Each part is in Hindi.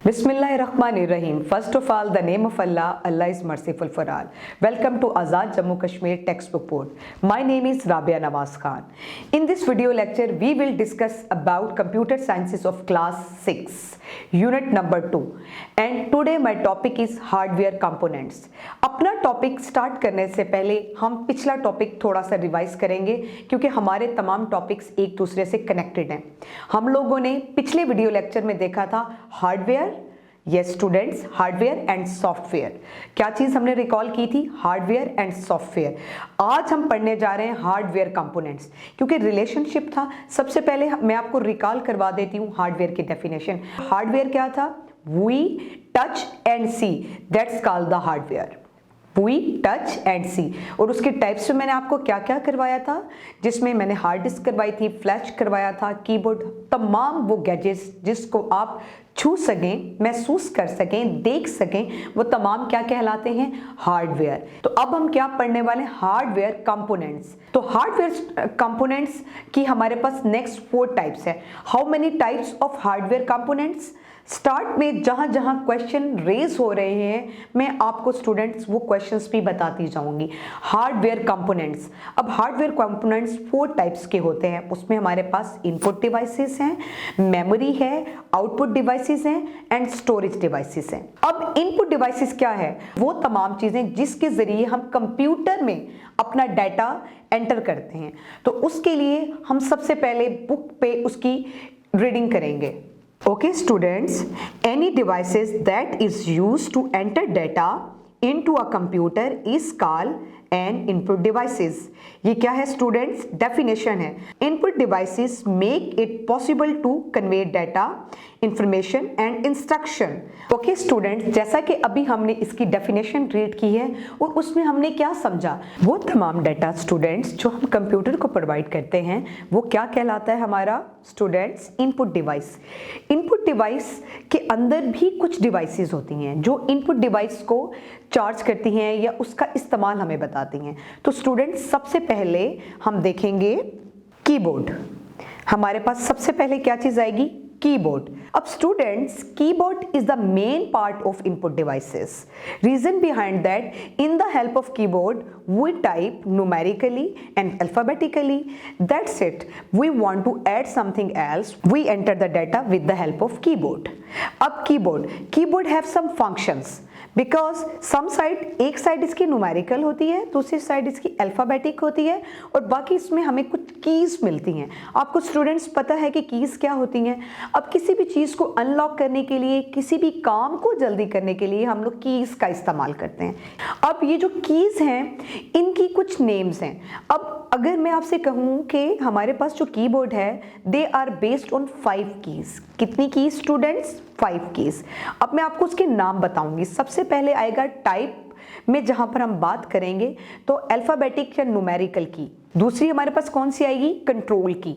Bismillahirrahmanirrahim. First of all, the name of Allah, Allah is merciful for all. Welcome to Azad Jammu Kashmir Textbook Board. My name is Rabia Nawaz Khan. In this video lecture, we will discuss about computer sciences of class 6, unit number 2. And today my topic is hardware components. अपना टॉपिक स्टार्ट करने से पहले हम पिछला टॉपिक थोड़ा सा रिवाइज करेंगे क्योंकि हमारे तमाम टॉपिक्स एक दूसरे से कनेक्टेड हैं। हम लोगों ने पिछले वीडियो लेक्चर में देखा था hardware, yes students, hardware and software. क्या चीज हमने रिकॉल की थी? Hardware and software. आज हम पढ़ने जा रहे हैं हार्डवेयर कंपोनेंट्स, क्योंकि रिलेशनशिप था। सबसे पहले मैं आपको रिकॉल करवा देती हूँ हार्डवेयर की डेफिनेशन। हार्डवेयर क्या था? We touch and see, that's called the hardware. We touch and see. और उसके टाइप्स में मैंने आपको क्या क्या करवाया था, जिसमें मैंने हार्ड डिस्क करवाई थी, फ्लैश करवाया था, कीबोर्ड, तमाम वो गैजेट्स जिसको आप छू सकें, महसूस कर सकें, देख सकें, वो तमाम क्या कहलाते हैं? हार्डवेयर। तो अब हम क्या पढ़ने वाले हैं? Hardware components. तो हार्डवेयर कंपोनेंट्स की हमारे पास नेक्स्ट 4 टाइप्स है। How many types of hardware components? Start में जहां जहां क्वेश्चन रेज हो रहे हैं मैं आपको स्टूडेंट्स वो क्वेश्चंस भी बताती जाऊंगी। Hardware components. अब हार्डवेयर कंपोनेंट्स 4 टाइप्स के होते हैं। उसमें हमारे पास इनपुट डिवाइसेस हैं, मेमोरी है, आउटपुट डिवाइसेस हैं एंड स्टोरेज डिवाइसेस हैं। अब इनपुट डिवाइसेस क्या है? वो तमाम चीजें जिसके जरिए हम कंप्यूटर में अपना डाटा एंटर करते हैं। तो उसके लिए हम सबसे पहले बुक पे उसकी रीडिंग करेंगे। Okay students, any devices that is used to enter data into a computer is called an input devices. ये क्या है स्टूडेंट्स? डेफिनेशन है। Input devices make it possible to convey data, information and instruction. Okay students, जैसा कि अभी हमने इसकी डेफिनेशन रीड की है और उसमें हमने क्या समझा, वो तमाम डाटा स्टूडेंट्स जो हम कंप्यूटर को प्रोवाइड करते हैं वो क्या कहलाता है हमारा students? Input device. Input device के अंदर भी कुछ डिवाइसेस होती हैं जो इनपुट डिवाइस को चार्ज करती हैं या उसका इस्तेमाल हमें बताती हैं। तो स्टूडेंट्स सबसे पहले हम देखेंगे कीबोर्ड। हमारे पास सबसे पहले क्या चीज आएगी? कीबोर्ड। अब students, keyboard is the main part of input devices. Reason behind that, in the help of keyboard we type numerically and alphabetically. That's it. We want to add something else, we enter the data with the help of keyboard. अब keyboard have some functions because some side, एक साइड इसकी न्यूमेरिकल होती है, दूसरी साइड इसकी अल्फाबेटिक होती है और बाकी इसमें हमें कुछ कीज मिलती हैं। आपको स्टूडेंट्स पता है कि कीज क्या होती हैं? अब किसी भी चीज को अनलॉक करने के लिए, किसी भी काम को जल्दी करने के लिए हम लोग कीज का इस्तेमाल करते हैं। अब ये जो कीज हैं इनकी कुछ नेम्स हैं। अब अगर मैं आपसे कहूं कि हमारे पास जो कीबोर्ड है they are based on 5 keys. कितनी कीज स्टूडेंट्स? 5 कीज। अब मैं आपको उसके नाम बताऊंगी। सबसे पहले आएगा टाइप में, जहां पर हम बात करेंगे तो अल्फाबेटिक या न्यूमेरिकल की। दूसरी हमारे पास कौन सी आएगी? कंट्रोल की।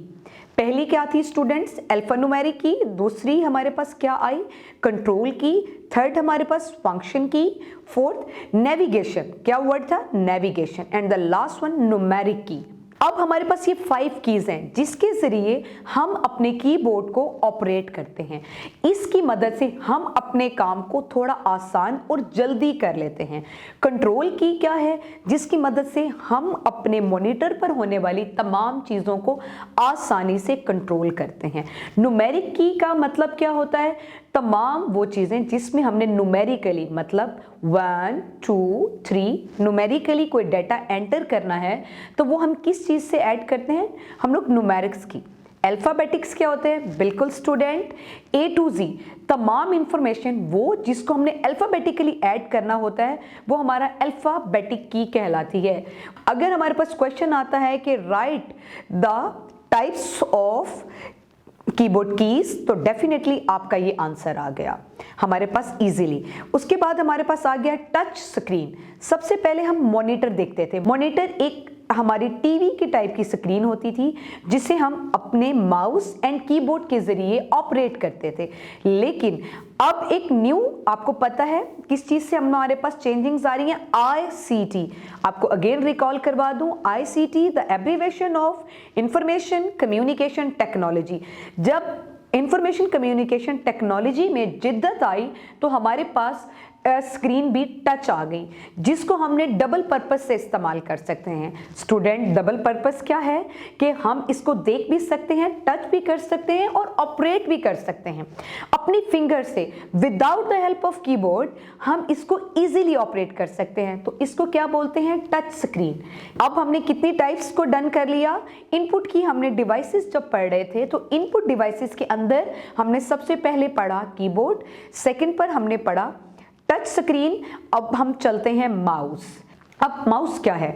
पहली क्या थी स्टूडेंट्स? अल्फान्यूमेरिक की। दूसरी हमारे पास क्या आई? कंट्रोल की। थर्ड हमारे पास फंक्शन की। Fourth navigation. क्या वर्ड था? Navigation. And the last one numeric की। अब हमारे पास ये 5 कीज हैं जिसके जरिए हम अपने कीबोर्ड को ऑपरेट करते हैं। इसकी मदद से हम अपने काम को थोड़ा आसान और जल्दी कर लेते हैं। कंट्रोल की क्या है? जिसकी मदद से हम अपने मॉनिटर पर होने वाली तमाम चीज़ों को आसानी से कंट्रोल करते हैं। न्यूमेरिक की का मतलब क्या होता है? तमाम वो चीज़ें जिसमें हमने न्यूमेरिकली मतलब 1 2 3 न्यूमेरिकली कोई डाटा एंटर करना है तो वो हम किस चीज़ से ऐड करते हैं? हम लोग न्यूमेरिक्स की। अल्फाबेटिक्स क्या होते हैं? बिल्कुल स्टूडेंट, A to Z तमाम इंफॉर्मेशन वो जिसको हमने अल्फाबेटिकली ऐड करना होता है वो हमारा अल्फाबेटिक की कहलाती है। अगर हमारे पास क्वेश्चन आता है कि right the types of keyboard keys, तो डेफिनेटली आपका ये आंसर आ गया हमारे पास इजीली। उसके बाद हमारे पास आ गया टच स्क्रीन। सबसे पहले हम मॉनिटर देखते थे। मॉनिटर एक हमारी टीवी की टाइप की स्क्रीन होती थी जिसे हम अपने माउस एंड कीबोर्ड के जरिए ऑपरेट करते थे। लेकिन अब एक न्यू, आपको पता है किस चीज से हमारे पास चेंजिंग्स आ रही हैं? ICT। आपको अगेन रिकॉल करवा दूं, ICT the abbreviation of information communication technology. जब इंफॉर्मेशन कम्युनिकेशन टेक्नोलॉजी में जिद्दत आई तो हमारे पास स्क्रीन भी टच आ गई, जिसको हमने डबल पर्पस से इस्तेमाल कर सकते हैं। स्टूडेंट, डबल पर्पस क्या है कि हम इसको देख भी सकते हैं, टच भी कर सकते हैं और ऑपरेट भी कर सकते हैं अपनी फिंगर से। Without the help of keyboard हम इसको इजीली ऑपरेट कर सकते हैं, तो इसको क्या बोलते हैं? Touch screen. अब हमने कितनी टाइप्स को डन कर लिया? इनपुट की हमने डिवाइसेस जब पढ़ रहे थे तो इनपुट डिवाइसेस के अंदर हमने सबसे पहले पढ़ा कीबोर्ड, सेकंड पर हमने पढ़ा टच स्क्रीन। अब हम चलते हैं माउस। अब माउस क्या है?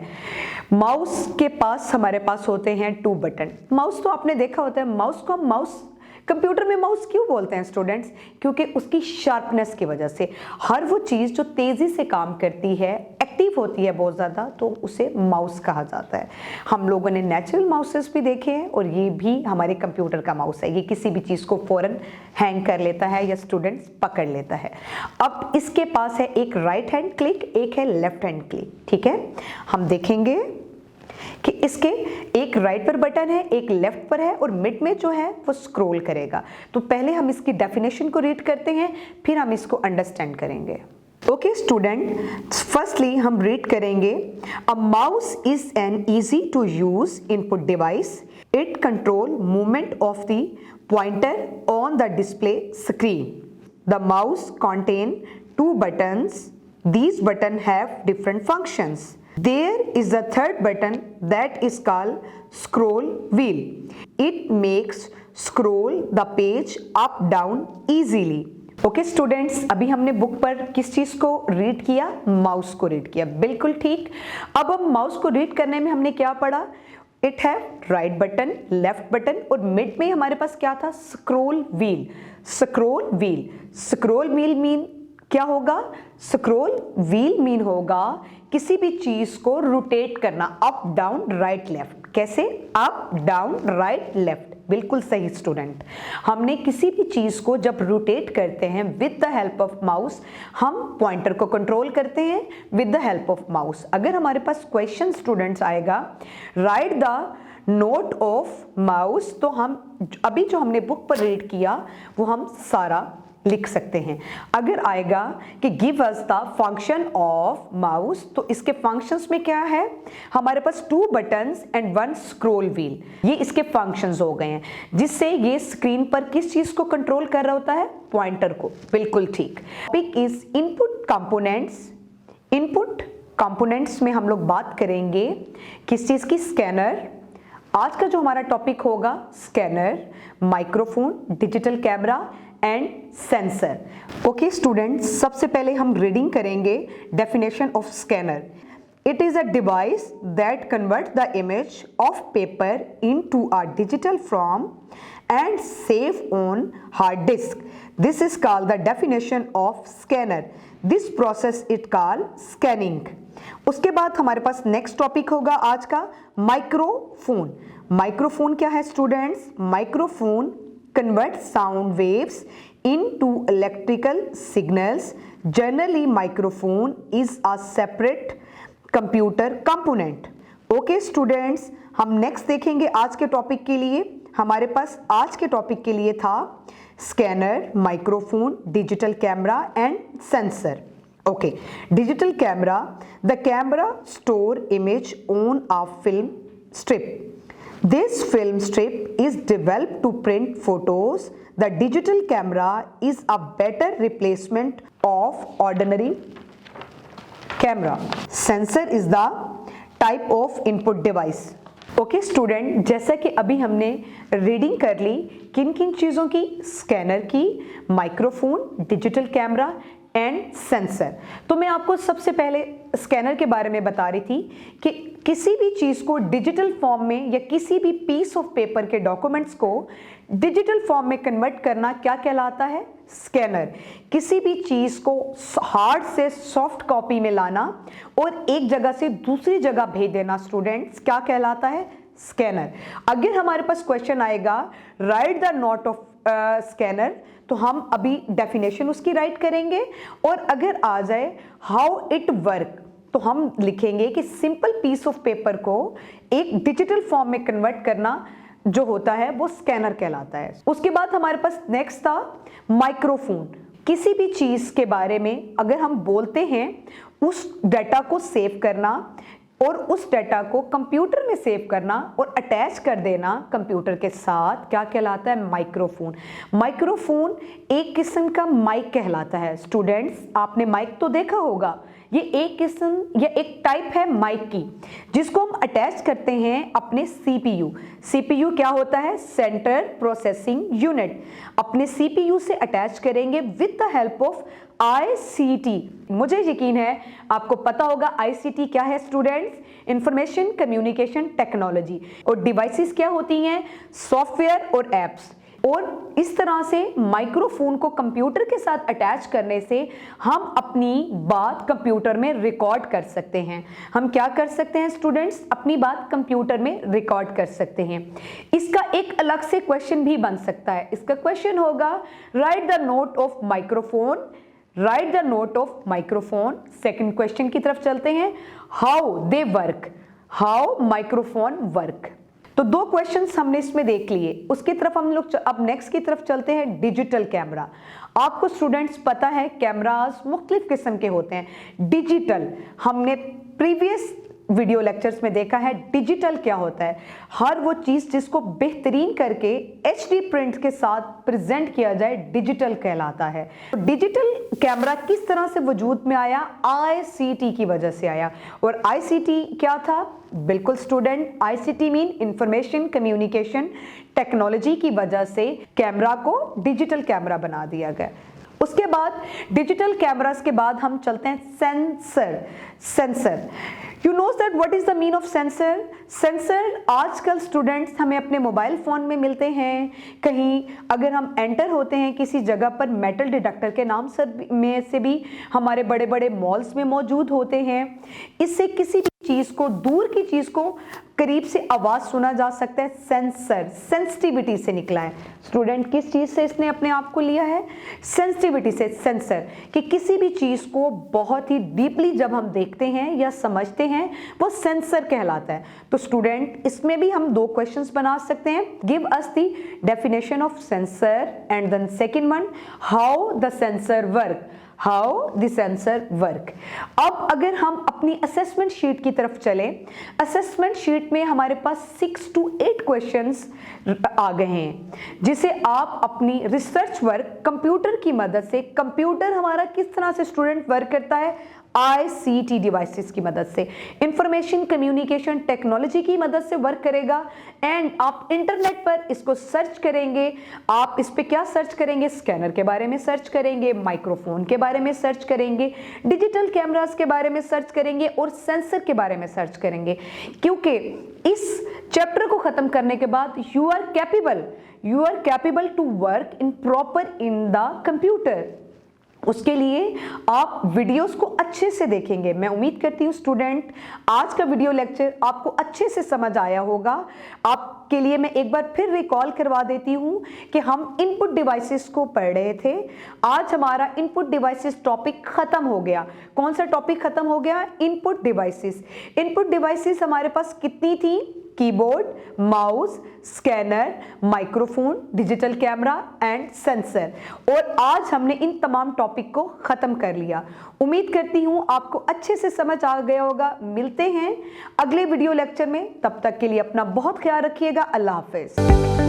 माउस के पास हमारे पास होते हैं 2 बटन। माउस तो आपने देखा होता है। माउस को हम माउस, कंप्यूटर में माउस क्यों बोलते हैं स्टूडेंट्स? क्योंकि उसकी शार्पनेस की वजह से। हर वो चीज़ जो तेज़ी से काम करती है, एक्टिव होती है बहुत ज़्यादा, तो उसे माउस कहा जाता है। हम लोगों ने नेचुरल माउसेस भी देखे हैं और ये भी हमारे कंप्यूटर का माउस है। ये किसी भी चीज़ को फ़ौरन हैंग कर लेता है या स्टूडेंट्स पकड़ लेता है। अब इसके पास है एक राइट हैंड क्लिक, एक है लेफ्ट हैंड क्लिक। ठीक है, हम देखेंगे कि इसके एक राइट पर बटन है, एक लेफ्ट पर है और मिड में जो है वो स्क्रॉल करेगा। तो पहले हम इसकी डेफिनेशन को रीड करते हैं, फिर हम इसको अंडरस्टैंड करेंगे। ओके स्टूडेंट, फर्स्टली हम रीड करेंगे, a mouse is an easy to use input device. It control movement of the pointer on the display screen. The mouse contain 2 buttons. These buttons have different functions. There is a third button that is called scroll wheel. It makes scroll the page up down easily. Okay students, अभी हमने बुक पर किस चीज को रीड किया? माउस को रीड किया, बिल्कुल ठीक। अब हम माउस को रीड करने में हमने क्या पढ़ा? इट है राइट बटन, लेफ्ट बटन और मिड में हमारे पास क्या था? Scroll wheel. Scroll wheel, scroll wheel mean क्या होगा? स्क्रोल व्हील मीन होगा किसी भी चीज को रोटेट करना, अप डाउन राइट लेफ्ट। कैसे? अप डाउन राइट लेफ्ट, बिल्कुल सही स्टूडेंट। हमने किसी भी चीज को जब रोटेट करते हैं with the help of mouse, हम पॉइंटर को कंट्रोल करते हैं with the help of mouse. अगर हमारे पास क्वेश्चन स्टूडेंट्स आएगा right the note of mouse, तो हम अभी जो हमने बुक पर रीड किया वो हम सारा लिख सकते हैं। अगर आएगा कि give us the function of mouse, तो इसके फंक्शंस में क्या है? हमारे पास 2 बटन्स एंड 1 स्क्रॉल व्हील। ये इसके फंक्शंस हो गए हैं, जिससे ये स्क्रीन पर किस चीज को कंट्रोल कर रहा होता है? पॉइंटर को, बिल्कुल ठीक। Topic is input components. Input components में हम लोग बात करेंगे किस चीज की? स्कैनर। आज का जो हमारा टॉपिक होगा scanner, microphone, digital camera and sensor. Okay students, सबसे पहले हम रीडिंग करेंगे definition of scanner. It is a device that convert the image of paper into a digital form and save on hard disk. This is called the definition of scanner. This process it called scanning. उसके बाद हमारे पास नेक्स्ट टॉपिक होगा आज का माइक्रोफोन। माइक्रोफोन क्या है students? Microphone convert sound waves into electrical signals. Generally, microphone is a separate computer component. Okay students, हम नेक्स्ट देखेंगे आज के टॉपिक के लिए। हमारे पास आज के टॉपिक के लिए था scanner, microphone, digital camera and sensor. Okay, digital camera, the camera store image on a film strip. This film strip is developed to print photos. The digital camera is a better replacement of ordinary camera. Sensor is the type of input device. Okay student, जैसा कि अभी हमने रीडिंग कर ली किन किन चीज़ों की? स्कैनर की, microphone, digital camera and sensor. तो मैं आपको सबसे पहले स्कैनर के बारे में बता रही थी कि किसी भी चीज़ को डिजिटल फॉर्म में या किसी भी पीस ऑफ पेपर के डॉक्यूमेंट्स को डिजिटल फॉर्म में कन्वर्ट करना क्या कहलाता है? स्कैनर। किसी भी चीज़ को हार्ड से सॉफ्ट कॉपी में लाना और एक जगह से दूसरी जगह भेज देना स्टूडेंट्स क्या कहलाता है? स्कैनर। अगर हमारे पास क्वेश्चन आएगा right the note of scanner, तो हम अभी डेफिनेशन उसकी राइट करेंगे। और अगर आ जाए हाउ इट वर्क, तो हम लिखेंगे कि सिंपल पीस ऑफ पेपर को एक डिजिटल फॉर्म में कन्वर्ट करना जो होता है वो स्कैनर कहलाता है। उसके बाद हमारे पास नेक्स्ट था माइक्रोफोन। किसी भी चीज के बारे में अगर हम बोलते हैं, उस डाटा को सेव करना और उस डाटा को कंप्यूटर में सेव करना और अटैच कर देना कंप्यूटर के साथ, क्या कहलाता है? माइक्रोफोन। माइक्रोफोन एक किस्म का माइक कहलाता है। स्टूडेंट्स, आपने माइक तो देखा होगा, ये एक किस्म या एक टाइप है माइक की, जिसको हम अटैच करते हैं अपने सीपीयू। सीपीयू क्या होता है? Central processing unit. अपने सीपीयू से अटैच करेंगे with the help of ICT. मुझे यकीन है आपको पता होगा आईसीटी क्या है स्टूडेंट्स? Information communication technology. और डिवाइसेस क्या होती हैं? सॉफ्टवेयर और एप्स। और इस तरह से माइक्रोफोन को कंप्यूटर के साथ अटैच करने से हम अपनी बात कंप्यूटर में रिकॉर्ड कर सकते हैं। हम क्या कर सकते हैं स्टूडेंट्स? अपनी बात कंप्यूटर में रिकॉर्ड कर सकते हैं। इसका एक अलग से क्वेश्चन भी बन सकता है। इसका क्वेश्चन होगा right the note of microphone. Right the note of microphone. Second question की तरफ चलते हैं, how they work. How microphone work. तो दो क्वेश्चंस हमने इसमें देख लिए। उसकी तरफ हम लोग अब नेक्स्ट की तरफ चलते हैं, डिजिटल कैमरा। आपको स्टूडेंट्स पता है कैमरास मुख्तलिफ किस्म के होते हैं। डिजिटल हमने प्रीवियस वीडियो लेक्चर्स में देखा है। डिजिटल क्या होता है? हर वो चीज जिसको बेहतरीन करके एचडी प्रिंट के साथ प्रेजेंट किया जाए, डिजिटल कहलाता है। तो डिजिटल कैमरा किस तरह से वजूद में आया? आईसीटी की वजह से आया। और आईसीटी क्या था? बिल्कुल student, ICT mean information communication technology की वजह से कैमरा को डिजिटल कैमरा बना दिया गया। उसके बाद डिजिटल कैमरास के बाद हम चलते हैं sensor. Sensor, you knows that what is the mean of sensor? Sensor आजकल स्टूडेंट्स हमें अपने मोबाइल फोन में मिलते हैं। कहीं अगर हम एंटर होते हैं किसी जगह पर, मेटल डिटेक्टर के नाम में से भी हमारे बड़े बड़े मॉल्स में मौजूद होते हैं। इससे किसी भी चीज को, दूर की चीज को करीब से आवाज सुना जा सकता है। सेंसर सेंसिटिविटी से निकला है। स्टूडेंट, किस चीज से इसने अपने आप को लिया है? सेंसिटिविटी से। सेंसर कि किसी भी चीज को बहुत ही डीपली जब हम देखते हैं या समझते हैं, वो सेंसर कहलाता है। तो स्टूडेंट, इसमें भी हम दो क्वेश्चंस बना सकते हैं। Give us the definition of sensor and then second one, how the sensor work. How the sensor work. अब अगर हम अपनी असेसमेंट शीट की तरफ चलें, असेसमेंट शीट में हमारे पास 6 to 8 क्वेश्चंस आ गए हैं, जिसे आप अपनी रिसर्च वर्क कंप्यूटर की मदद से, कंप्यूटर हमारा किस तरह से स्टूडेंट वर्क करता है? आईसीटी डिवाइसेस की मदद से, इंफॉर्मेशन कम्युनिकेशन टेक्नोलॉजी की मदद से वर्क करेगा। एंड आप इंटरनेट पर इसको सर्च करेंगे। आप इस पे क्या सर्च करेंगे? स्कैनर के बारे में सर्च करेंगे, माइक्रोफोन के बारे में सर्च करेंगे, डिजिटल कैमरास के बारे में सर्च करेंगे और सेंसर के बारे में सर्च करेंगे। क्योंकि इस चैप्टर को खत्म करने के बाद you are capable to work in proper in the computer. उसके लिए आप वीडियोस को अच्छे से देखेंगे। मैं उम्मीद करती हूँ स्टूडेंट, आज का वीडियो लेक्चर आपको अच्छे से समझ आया होगा। आपके लिए मैं एक बार फिर रिकॉल करवा देती हूँ कि हम इनपुट डिवाइसेस को पढ़ रहे थे। आज हमारा इनपुट डिवाइसेस टॉपिक खत्म हो गया। कौन सा टॉपिक खत्म हो गया? Input devices. इनपुट डिवाइसेस हमारे पास कितनी थी? Keyboard, mouse, scanner, microphone, digital camera and sensor. और आज हमने इन तमाम टॉपिक को खत्म कर लिया। उम्मीद करती हूँ आपको अच्छे से समझ आ गया होगा। मिलते हैं अगले वीडियो लेक्चर में, तब तक के लिए अपना बहुत ख्याल रखिएगा। अल्लाह हाफिज।